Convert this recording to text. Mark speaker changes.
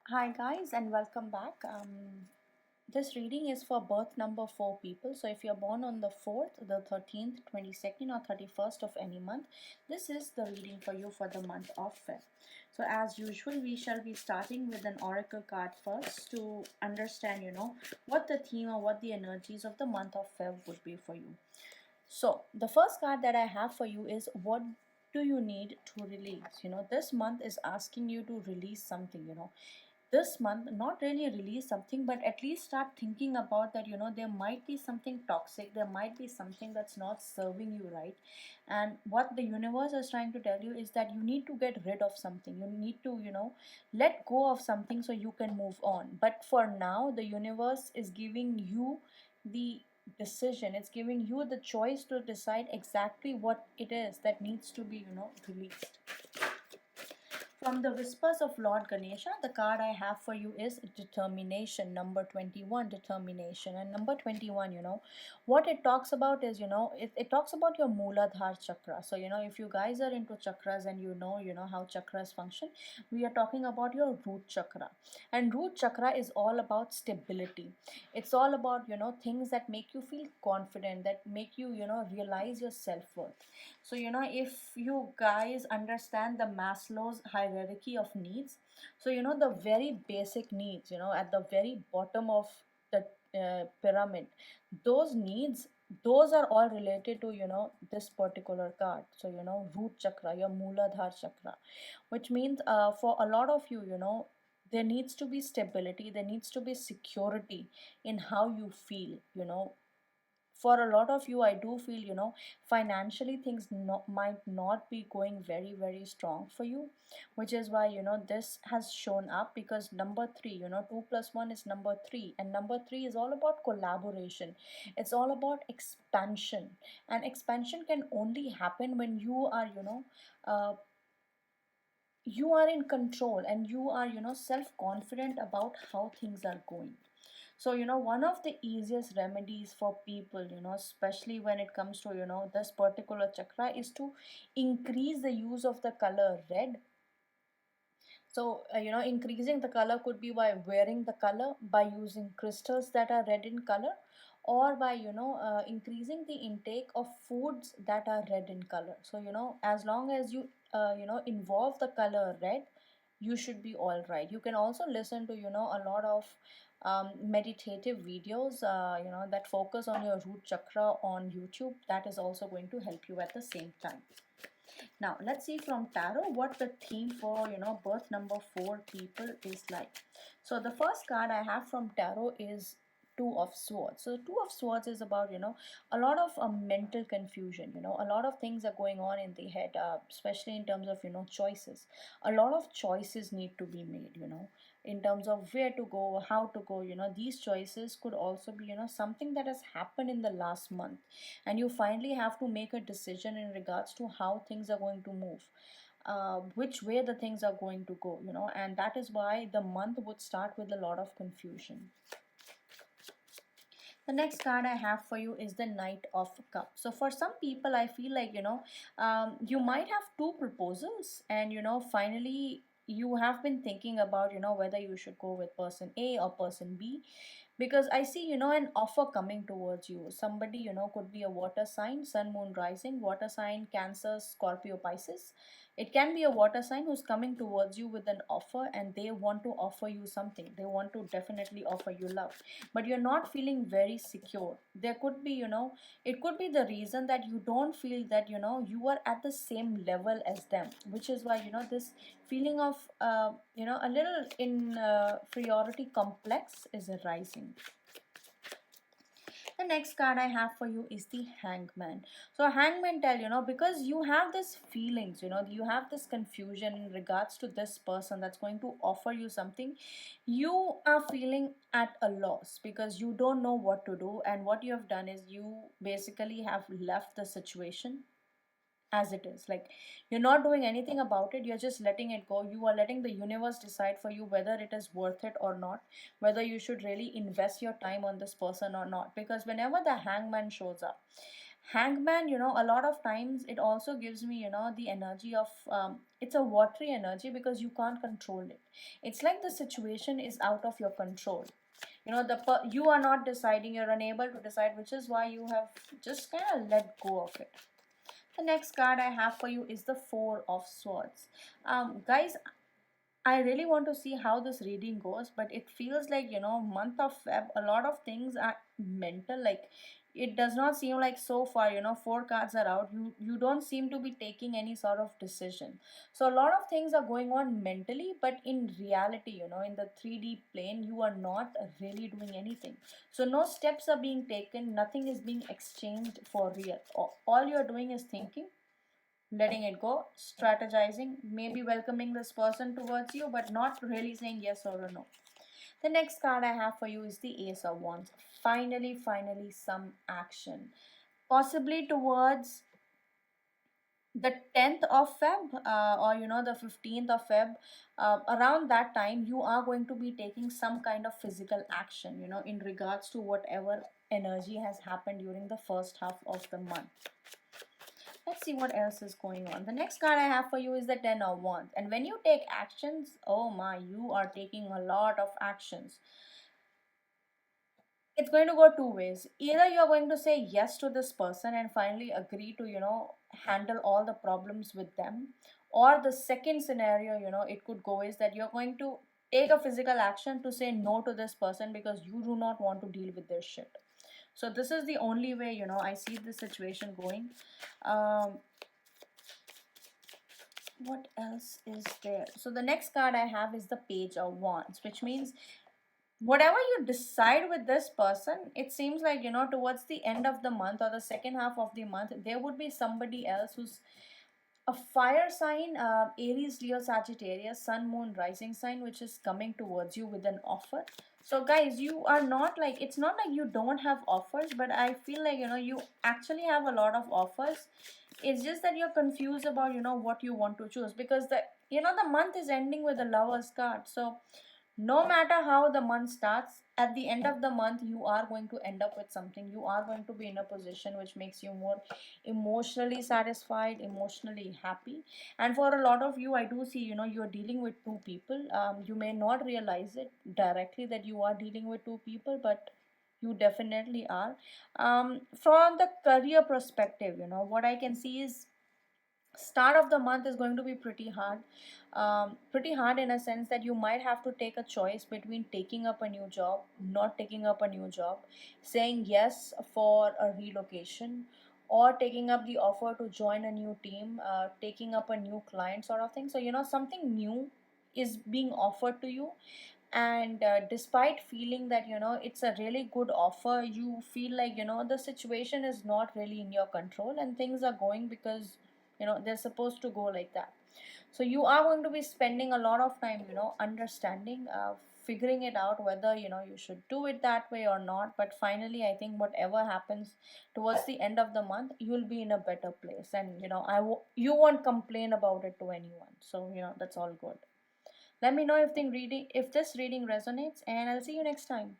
Speaker 1: Hi guys and welcome back. This reading is for birth number 4 people. So if you're born on the 4th, the 13th, 22nd or 31st of any month, this is the reading for you for the month of Feb. So as usual, we shall be starting with an oracle card first to understand, what the theme or what the energies of the month of Feb would be for you. So the first card that I have for you is what do you need to release? This month is asking you to release something, this month, not really release something, but at least start thinking about that. There might be something toxic, there might be something that's not serving you right. And what the universe is trying to tell you is that you need to get rid of something, you need to let go of something so you can move on. But for now, the universe is giving you the decision, it's giving you the choice to decide exactly what it is that needs to be released. From the Whispers of Lord Ganesha, the card I have for you is Determination, number 21, Determination. And number 21, what it talks about is, it talks about your Mooladhara chakra. So, if you guys are into chakras and you know how chakras function, we are talking about your root chakra. And root chakra is all about stability. It's all about, things that make you feel confident, that make you, realize your self-worth. So, if you guys understand the Maslow's hierarchy of needs, so, the very basic needs, at the very bottom of the pyramid, those needs, those are all related to, this particular card. So, root chakra, your Mooladhara chakra, which means for a lot of you, there needs to be stability, there needs to be security in how you feel. For a lot of you, I do feel, financially things might not be going very very strong for you, which is why, this has shown up. Because number 3, 2 plus 1 is number 3, and number 3 is all about collaboration, it's all about expansion. And expansion can only happen when you are, uh, you are in control, and you are, self confident about how things are going. So, one of the easiest remedies for people, especially when it comes to, this particular chakra, is to increase the use of the color red. So, increasing the color could be by wearing the color, by using crystals that are red in color, or by, increasing the intake of foods that are red in color. So, as long as you, involve the color red, you should be all right. You can also listen to, a lot of meditative videos, that focus on your root chakra on YouTube. That is also going to help you at the same time. Now let's see from tarot what the theme for, birth number 4 people is like. So the first card I have from tarot is Two of Swords. So Two of Swords is about, a lot of mental confusion. A lot of things are going on in the head, especially in terms of, choices. A lot of choices need to be made, in terms of where to go, how to go. These choices could also be, something that has happened in the last month, and you finally have to make a decision in regards to how things are going to move, which way the things are going to go, and that is why the month would start with a lot of confusion. The next card I have for you is the Knight of Cups. So for some people, I feel like, you might have two proposals, and, finally you have been thinking about, whether you should go with person A or person B. Because I see, an offer coming towards you. Somebody, could be a water sign, sun, moon, rising, water sign, Cancer, Scorpio, Pisces. It can be a water sign who's coming towards you with an offer, and they want to offer you something. They want to definitely offer you love, but you're not feeling very secure. There could be, it could be the reason that you don't feel that, you are at the same level as them, which is why, this feeling of, a little inferiority complex is arising. The next card I have for you is the Hangman. So Hangman tell, because you have this feelings, you have this confusion in regards to this person that's going to offer you something. You are feeling at a loss because you don't know what to do, and what you have done is you basically have left the situation as it is. Like, you're not doing anything about it, you're just letting it go. You are letting the universe decide for you whether it is worth it or not, whether you should really invest your time on this person or not. Because whenever the Hangman shows up, Hangman, a lot of times it also gives me, the energy of, it's a watery energy because you can't control it. It's like the situation is out of your control. You are not deciding, you're unable to decide, which is why you have just kind of let go of it. The next card I have for you is the Four of Swords. Guys, I really want to see how this reading goes, but it feels like, month of Feb, a lot of things are mental. Like, it does not seem like so far, four cards are out. You don't seem to be taking any sort of decision. So a lot of things are going on mentally, but in reality, in the 3D plane, you are not really doing anything. So no steps are being taken, nothing is being exchanged for real. All you're doing is thinking, letting it go, strategizing, maybe welcoming this person towards you, but not really saying yes or a no. The next card I have for you is the Ace of Wands. Finally, some action. Possibly towards the 10th of Feb, or the 15th of Feb, around that time, you are going to be taking some kind of physical action, in regards to whatever energy has happened during the first half of the month. Let's see what else is going on. The next card I have for you is the Ten of Wands. And when you take actions, oh my, you are taking a lot of actions. It's going to go two ways. Either you're going to say yes to this person and finally agree to, handle all the problems with them. Or the second scenario, it could go is that you're going to take a physical action to say no to this person because you do not want to deal with their shit. So this is the only way, I see this situation going. Um, what else is there? So the next card I have is the Page of Wands, which means whatever you decide with this person, it seems like, towards the end of the month or the second half of the month, there would be somebody else who's a fire sign, Aries, Leo, Sagittarius, Sun, Moon, Rising sign, which is coming towards you with an offer. So guys, you are not like, it's not like you don't have offers, but I feel like, you actually have a lot of offers. It's just that you're confused about, what you want to choose, because the month is ending with the Lovers card. So no matter how the month starts, at the end of the month you are going to end up with something. You are going to be in a position which makes you more emotionally satisfied, emotionally happy. And for a lot of you, I do see, you're dealing with two people. You may not realize it directly that you are dealing with two people, but you definitely are. From the career perspective, what I can see is start of the month is going to be pretty hard in a sense that you might have to take a choice between taking up a new job, not taking up a new job, saying yes for a relocation, or taking up the offer to join a new team, taking up a new client sort of thing. So something new is being offered to you, and despite feeling that it's a really good offer, you feel like the situation is not really in your control and things are going because they're supposed to go like that. So you are going to be spending a lot of time understanding, figuring it out whether you should do it that way or not. But finally, I think whatever happens towards the end of the month, you'll be in a better place, and you won't complain about it to anyone. So that's all good. Let me know if this reading resonates, and I'll see you next time.